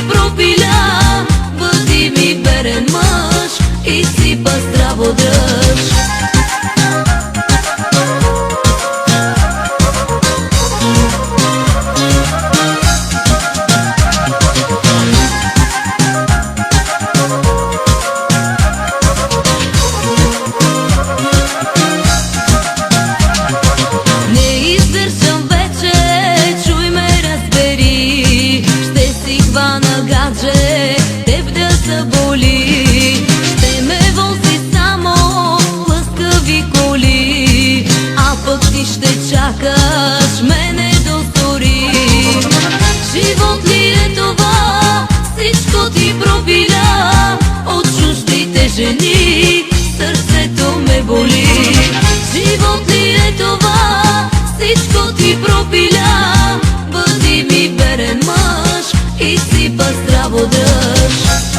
ти пропиля, бъди ми верен мъж и си па здраво дръж. Теб да заболи, ще ме вози само лъскави коли, а пък ти ще чакаш мене до зори. Живот ли е това, всичко ти пропиля, от чуждите жени сърцето ме боли. Живот ли е това, всичко ти пропиля, бъди ми верен мъж и си па здраво дръж.